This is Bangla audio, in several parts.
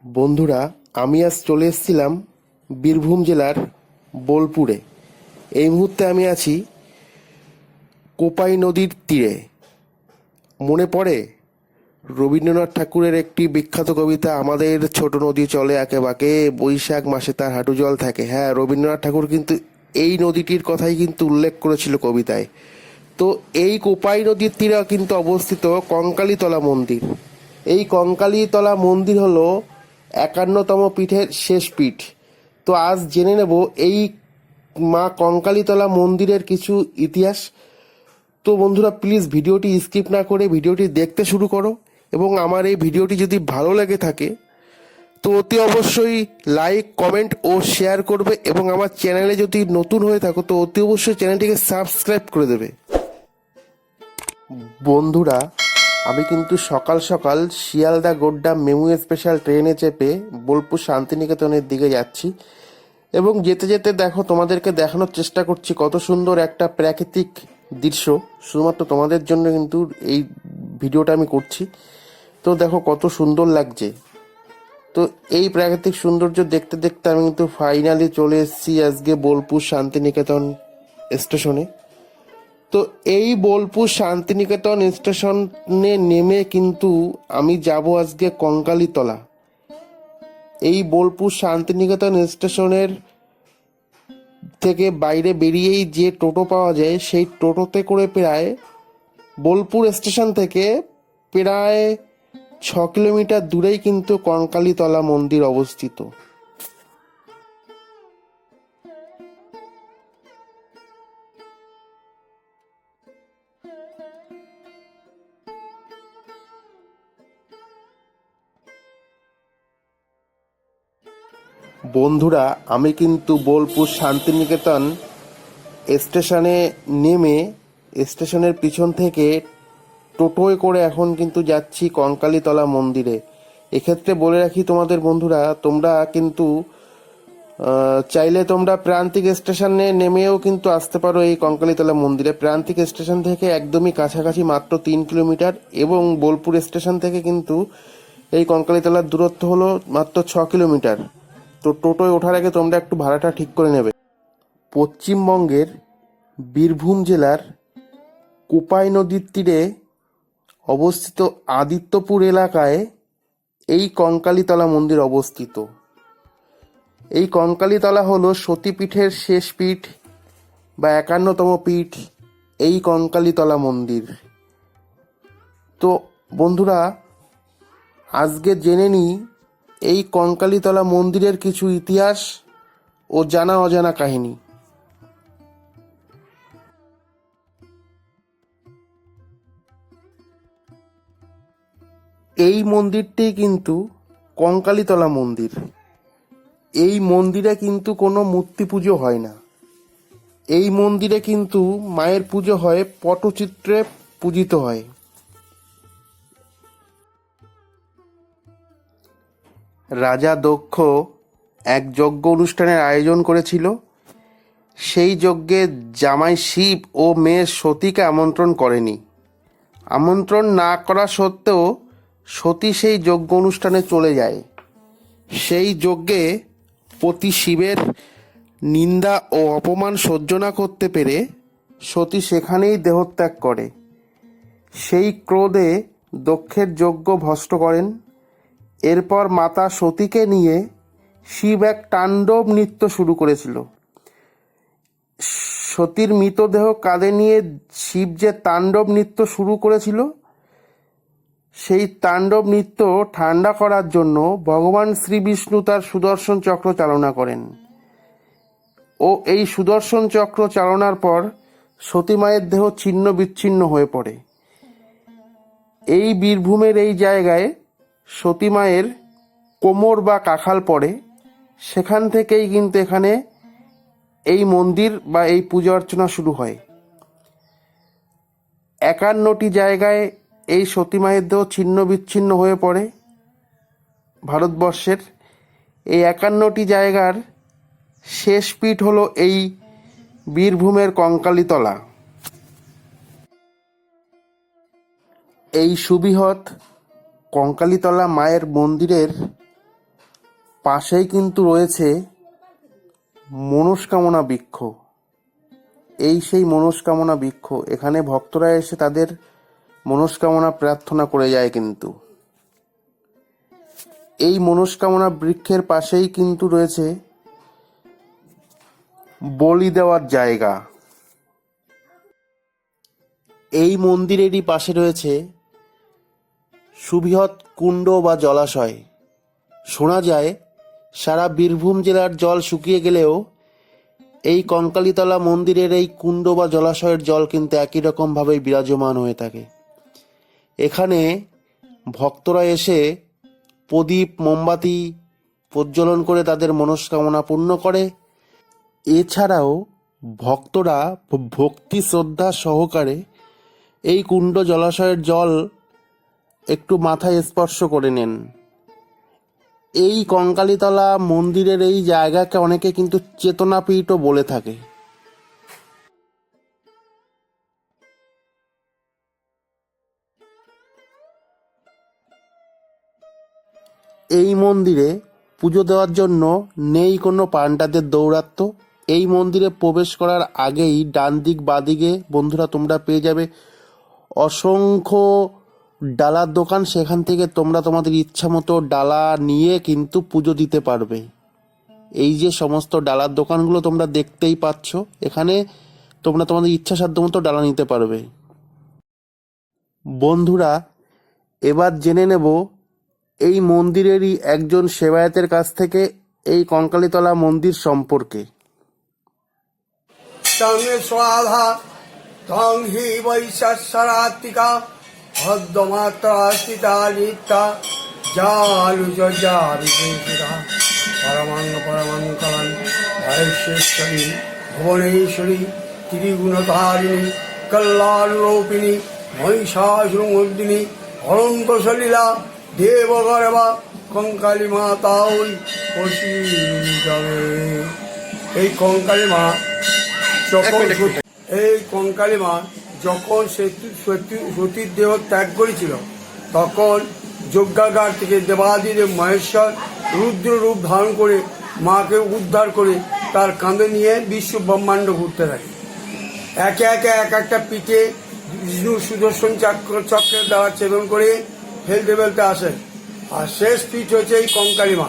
বন্ধুরা, আমি আজ চলে এসেছিলাম বীরভূম জেলার বোলপুরে। এই মুহূর্তে আমি আছি কোপাই নদীর তীরে। মনে পড়ে রবীন্দ্রনাথ ঠাকুরের একটি বিখ্যাত কবিতা, আমাদের ছোট নদী চলে আঁকে বাঁকে, বৈশাখ মাসে তার হাঁটু জল থাকে। হ্যাঁ, রবীন্দ্রনাথ ঠাকুর কিন্তু এই নদীটির কথাই কিন্তু উল্লেখ করেছিল কবিতায়। তো এই কোপাই নদীর তীরে কিন্তু অবস্থিত কঙ্কালীতলা মন্দির। এই কঙ্কালীতলা মন্দির হলো 51তম পীঠের শেষ পীঠ। তো আজ জেনে নেব এই মা কঙ্কালীতলা মন্দিরের কিছু ইতিহাস। তো বন্ধুরা, প্লিজ ভিডিওটি স্কিপ না করে ভিডিওটি দেখতে শুরু করো, এবং আমার এই ভিডিওটি যদি ভালো লেগে থাকে তো অতি অবশ্যই লাইক, কমেন্ট ও শেয়ার করবে, এবং আমার চ্যানেলে যদি নতুন হয়ে থাকো তো অতি অবশ্যই চ্যানেলটিকে সাবস্ক্রাইব করে দেবে। বন্ধুরা, আমি কিন্তু সকাল সকাল শিয়ালদা গোড্ডা মেমু স্পেশাল ট্রেনে চেপে বোলপুর শান্তিনিকেতনের দিকে যাচ্ছি, এবং যেতে যেতে দেখো তোমাদেরকে দেখানোর চেষ্টা করছি কত সুন্দর একটা প্রাকৃতিক দৃশ্য। শুধুমাত্র তোমাদের জন্য কিন্তু এই ভিডিওটা আমি করছি। তো দেখো কত সুন্দর লাগছে। তো এই প্রাকৃতিক সৌন্দর্য দেখতে দেখতে আমি কিন্তু ফাইনালি চলে এসেছি আজকে বোলপুর শান্তিনিকেতন স্টেশনে। তো এই বোলপুর শান্তিনিকেতন স্টেশনে নেমে কিন্তু আমি যাব আজকে কঙ্কালীতলা। এই বোলপুর শান্তিনিকেতন স্টেশনের থেকে বাইরে বেরিয়েই যে টোটো পাওয়া যায়, সেই টোটোতে করে প্রায় বোলপুর স্টেশন থেকে প্রায় 6 কিলোমিটার দূরেই কিন্তু কঙ্কালীতলা মন্দির অবস্থিত। বন্ধুরা, আমি কিন্তু বোলপুর শান্তিনিকেতন স্টেশনে নেমে স্টেশনের পিছন থেকে টোটোয় করে এখন কিন্তু যাচ্ছি কঙ্কালীতলা মন্দিরে। এক্ষেত্রে বলে রাখি তোমাদের বন্ধুরা, তোমরা কিন্তু চাইলে তোমরা প্রান্তিক স্টেশনে নেমেও কিন্তু আসতে পারো এই কঙ্কালীতলা মন্দিরে। প্রান্তিক স্টেশন থেকে একদমই কাছাকাছি, মাত্র 3 কিলোমিটার, এবং বোলপুর স্টেশন থেকে কিন্তু এই কঙ্কালীতলার দূরত্ব হলো মাত্র 6 কিলোমিটার। তো টোটোয় ওঠার আগে তোমরা একটু ভাড়াটা ঠিক করে নেবে। পশ্চিমবঙ্গের বীরভূম জেলার কোপাই নদীর তীরে অবস্থিত আদিত্যপুর এলাকায় এই কঙ্কালীতলা মন্দির অবস্থিত। এই কঙ্কালীতলা হলো সতীপীঠের শেষ পীঠ বা 51তম পীঠ, এই কঙ্কালীতলা মন্দির। তো বন্ধুরা, আজকে জেনে নিই এই কঙ্কালীতলা মন্দিরের কিছু ইতিহাস ও জানা অজানা কাহিনী। এই মন্দিরটি কিন্তু কঙ্কালীতলা মন্দির। এই মন্দিরে কিন্তু কোনো মূর্তি পুজো হয় না। এই মন্দিরে কিন্তু মায়ের পুজো হয়, পটচিত্রে পূজিত হয়। রাজা দক্ষ এক যজ্ঞ অনুষ্ঠানের আয়োজন করেছিল। সেই যজ্ঞে জামাই শিব ও মেয়ে সতীকে আমন্ত্রণ করেনি। আমন্ত্রণ না করা সত্ত্বেও সতী সেই যজ্ঞ অনুষ্ঠানে চলে যায়। সেই যজ্ঞে পতি শিবের নিন্দা ও অপমান সহ্য না করতে পেরে সতী সেখানেই দেহত্যাগ করে। সেই ক্রোধে দক্ষের যজ্ঞ ভস্ম করেন। এরপর মাতা সতীকে নিয়ে শিব এক তাণ্ডব নৃত্য শুরু করেছিল। সতীর মৃতদেহ কাঁধে নিয়ে শিব যে তাণ্ডব নৃত্য শুরু করেছিল, সেই তাণ্ডব নৃত্য ঠান্ডা করার জন্য ভগবান শ্রী বিষ্ণু তার সুদর্শন চক্র চালনা করেন, ও এই সুদর্শন চক্র চালনার পর সতী মায়ের দেহ ছিন্ন বিচ্ছিন্ন হয়ে পড়ে। এই বীরভূমের এই জায়গায় সতী মায়ের কোমর বা কাখাল পড়ে। সেখান থেকেই কিন্তু এখানে এই মন্দির বা এই পূজা অর্চনা শুরু হয়। 51টি জায়গায় এই সতী মায়ের দেহ ছিন্ন বিচ্ছিন্ন হয়ে পড়ে ভারতবর্ষের। এই 51টি জায়গার শেষ পীঠ হলো এই বীরভূমের কঙ্কালীতলা। এই সুবৃহৎ কঙ্কালীতলা মায়ের মন্দিরের পাশেই কিন্তু রয়েছে মনস্কামনা বৃক্ষ। এই সেই মনস্কামনা বৃক্ষ, এখানে ভক্তরা এসে তাদের মনস্কামনা প্রার্থনা করে যায়। কিন্তু এই মনস্কামনা বৃক্ষের পাশেই কিন্তু রয়েছে বলি দেওয়ার জায়গা। এই মন্দিরেরই পাশে রয়েছে সুবৃহৎ কুণ্ড বা জলাশয়। শোনা যায় সারা বীরভূম জেলার জল শুকিয়ে গেলেও এই কঙ্কালীতলা মন্দিরের এই কুণ্ড বা জলাশয়ের জল কিন্তু একই রকমভাবেই বিরাজমান হয়ে থাকে। এখানে ভক্তরা এসে প্রদীপ মোমবাতি প্রজ্বলন করে তাদের মনস্কামনা পূর্ণ করে। এছাড়াও ভক্তরা ভক্তি শ্রদ্ধা সহকারে এই কুণ্ড জলাশয়ের জল একটু মাথায় স্পর্শ করে নেন। এই কঙ্কালীতলা মন্দিরের এই জায়গাকে অনেকে কিন্তু চেতনাপীঠও বলে থাকে। এই মন্দিরে পুজো দেওয়ার জন্য নেই কোনো পাণ্ডাদের দৌরাত্ম্য। এই মন্দিরে প্রবেশ করার আগেই ডান দিক বাদিকে বন্ধুরা তোমরা পেয়ে যাবে অসংখ্য ডালার দোকান। সেখান থেকে তোমরা তোমাদের ইচ্ছা মতো ডালা নিয়ে কিন্তু পুজো দিতে পারবে। এই যে সমস্ত ডালার দোকানগুলো তোমরা দেখতেই পাচ্ছ, এখানে তোমরা তোমাদের ইচ্ছাসাধ্য মতো ডালা নিতে পারবে। বন্ধুরা, এবার জেনে নেব এই মন্দিরেরই একজন সেবায়েতের কাছ থেকে এই কঙ্কালীতলা মন্দির সম্পর্কে। স্বাধা তং হি বৈশারাত্মিকা ভদ্রমাত্রা স্থিতা নিত্যা জালুজা বিভূষিতা পরমাঙ্গলান মহেশ্বরী ভুবনেশ্বরী ত্রিগুণধারিণী কল্যাণরূপিণী মহিষাসুরমর্দিনী অনন্ত সলীলা দেবগর্ভা কঙ্কালী মাতা ওই পশিবে। এই কঙ্কালী মা কঙ্কালী মা যখন সতীর দেহ ত্যাগ করেছিল তখন যজ্ঞাগার থেকে দেবাদিদেব মহেশ্বর রুদ্র রূপ ধারণ করে মাকে উদ্ধার করে তার কাঁধে নিয়ে বিশ্ব ব্রহ্মাণ্ড ঘুরতে থাকে। একে একে এক একটা পিঠে বিষ্ণু সুদর্শন চক্রের দ্বারা ছেদন করে ফেলতে ফেলতে আসে। আর শেষ পিঠ হচ্ছে এই কঙ্কালী মা।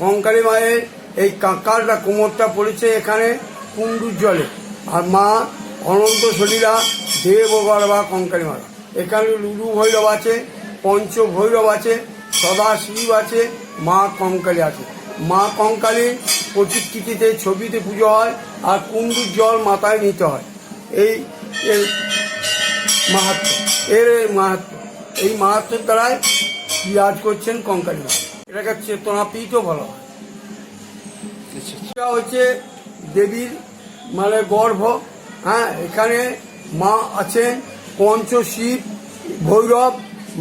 কঙ্কালী মায়ের এই কাঁকারটা কোমরটা পড়েছে এখানে কুণ্ডুর জলে। আর মা অনন্ত সলীলা দেবগর্ভা কঙ্কালী মা। এখানে লুলু ভৈরব আছে, পঞ্চ ভৈরব আছে, সদাশিব আছে, মা কঙ্কালী আছে। মা কঙ্কালীর প্রতিকৃতিতে ছবিতে পুজো হয় আর কুণ্ডুর জল মাথায় নিতে হয়। এই মাহাত্ম্য এই মাহাত্ম্যের দ্বারাই বিরাজ করছেন কঙ্কালী মা। এটাকে চেতনাপীঠও বলা হয়। এটা হচ্ছে দেবীর মানে গর্ভ। হ্যাঁ, এখানে মা আছেন পঞ্চশিব ভৈরব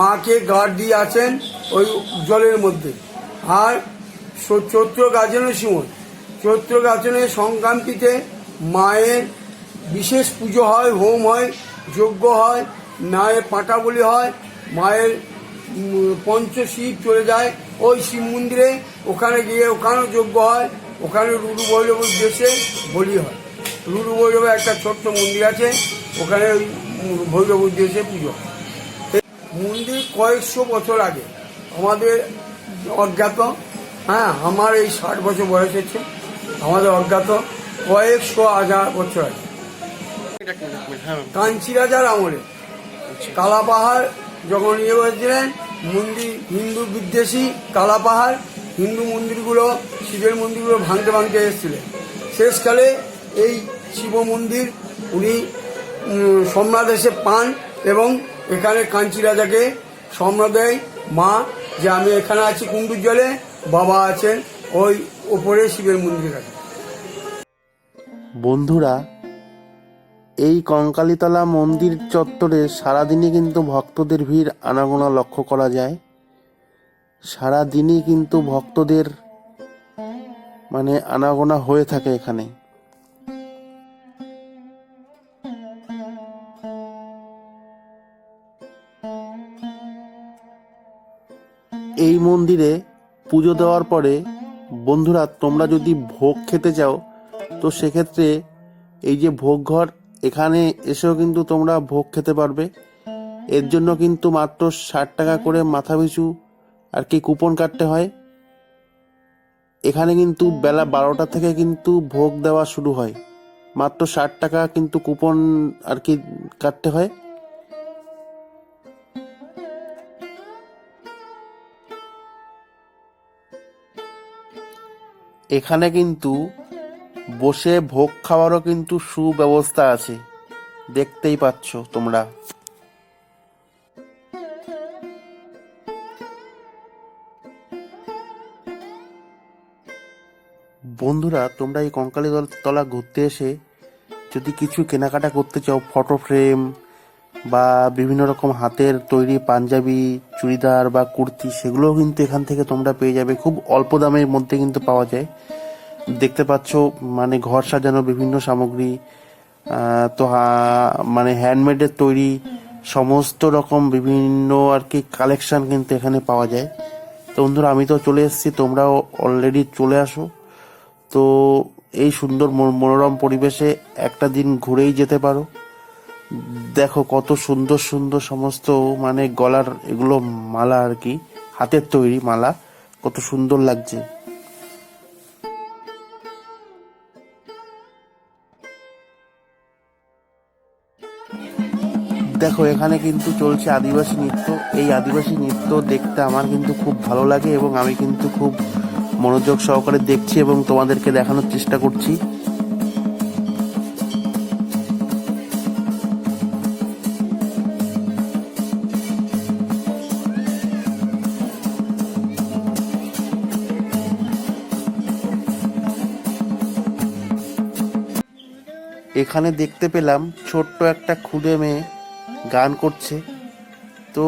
মাকে গার্ড দিয়ে আছেন ওই জলের মধ্যে। আর চৈত্র গাজনের সময়, চৈত্র গাজনের সংক্রান্তিতে মায়ের বিশেষ পুজো হয়, হোম হয়, যজ্ঞ হয়, মায়ের পাঁটা বলি হয়। মায়ের পঞ্চশিব চলে যায় ওই শিব মন্দিরে, ওখানে গিয়ে ওখানেও যজ্ঞ হয়, ওখানে রুরু ভৈরব উদ্দেশ্যে বলি হয়। রুরু ভৈরবে একটা ছোট্ট মন্দির আছে, ওখানে ওই ভৈরব উদ্দেশ্যে পুজো হয়। মন্দির কয়েকশো বছর আগে আমাদের অজ্ঞাত। হ্যাঁ, আমার এই 60 বছর বয়স হচ্ছে, আমাদের অজ্ঞাত কয়েকশো হাজার বছর আগে কাঞ্চি রাজার আমলে কালাপাহাড় যখন ইয়ে হয়েছিলেন মন্দির হিন্দু বিদ্বেষী কালাপাহাড় হিন্দু মন্দিরগুলো শিবের মন্দিরগুলো ভাঙতে ভাঙতে এসেছিলেন। শেষকালে এই শিব মন্দির উনি সম্রাট এসে পান এবং এখানে কাঞ্চি রাজাকে সম্রাট দেয় মা যে আমি এখানে আছি কুণ্ডুর জলে, বাবা আছেন ওই ওপরে শিবের মন্দিরের কাছে। বন্ধুরা, এই কঙ্কালীতলা মন্দির চত্বরে সারাদিনই কিন্তু ভক্তদের ভিড় আনাগোনা লক্ষ্য করা যায়। সারাদিনই কিন্তু ভক্তদের মানে আনাগোনা হয়ে থাকে এখানে। এই মন্দিরে পুজো দেওয়ার পরে বন্ধুরা, তোমরা যদি ভোগ খেতে চাও তো সেক্ষেত্রে এই যে ভোগ ঘর, এখানে এসেও কিন্তু তোমরা ভোগ খেতে পারবে। এর জন্য কিন্তু মাত্র 60 টাকা করে মাথা পিছু আর কি কুপন কাটতে হয়। এখানে কিন্তু বেলা 12টা থেকে কিন্তু ভোগ দেওয়া শুরু হয়। মাত্র 60 টাকা কিন্তু কুপন আর কি কাটতে হয়। এখানে কিন্তু বসে ভোগ খাওয়ারও কিন্তু সুব্যবস্থা আছে, দেখতেই পাচ্ছ তোমরা। বন্ধুরা, তোমরা এই কঙ্কালী তলা ঘুরতে এসে যদি কিছু কেনাকাটা করতে চাও, ফটো ফ্রেম বা বিভিন্ন রকম হাতের তৈরি পাঞ্জাবি, চুড়িদার বা কুর্তি, সেগুলোও কিন্তু এখান থেকে তোমরা পেয়ে যাবে। খুব অল্প দামের মধ্যে কিন্তু পাওয়া যায়। দেখতে পাচ্ছ মানে ঘর সাজানো বিভিন্ন সামগ্রী, তো মানে হ্যান্ডমেডের তৈরি সমস্ত রকম বিভিন্ন আর কি কালেকশন কিন্তু এখানে পাওয়া যায়। তো বন্ধুরা, আমি তো চলে এসেছি, তোমরাও অলরেডি চলে আসো। তো এই সুন্দর মনোরম পরিবেশে একটা দিন ঘুরেই যেতে পারো। দেখো কত সুন্দর সুন্দর সমস্ত মানে গলার এগুলো মালা আর কি, হাতের তৈরি মালা, কত সুন্দর লাগছে। দেখো এখানে কিন্তু চলছে আদিবাসী নৃত্য। এই আদিবাসী নৃত্য দেখতে আমার কিন্তু খুব ভালো লাগে এবং আমি কিন্তু খুব মনোযোগ সহকারে দেখছি এবং তোমাদেরকে দেখানোর চেষ্টা করছি। এখানে দেখতে পেলাম ছোট্ট একটা খুদে মেয়ে গান করছে, তো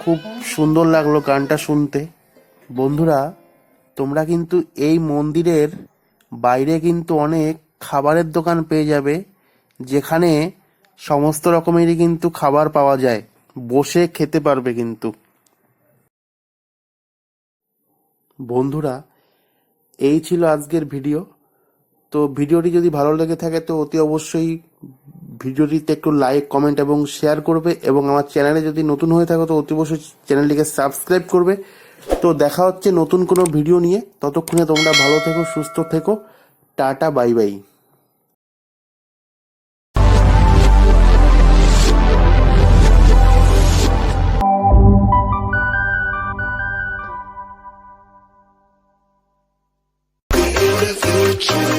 খুব সুন্দর লাগলো গানটা শুনতে। বন্ধুরা, তোমরা কিন্তু এই মন্দিরের বাইরে কিন্তু অনেক খাবারের দোকান পেয়ে যাবে, যেখানে সমস্ত রকমেরই কিন্তু খাবার পাওয়া যায়, বসে খেতে পারবে কিন্তু। বন্ধুরা, এই ছিল আজকের ভিডিও। তো ভিডিওটি যদি ভালো লেগে থাকে তো অতি অবশ্যই ভিডিওটিতে একটু লাইক, কমেন্ট এবং শেয়ার করবে, এবং আমার চ্যানেলে যদি নতুন হয়ে থাকো তো অতি অবশ্যই চ্যানেলটিকে সাবস্ক্রাইব করবে। তো দেখা হচ্ছে নতুন কোনো ভিডিও নিয়ে। ততক্ষণে তোমরা ভালো থেকো, সুস্থ থেকো। Tata, bye bye. Beautiful.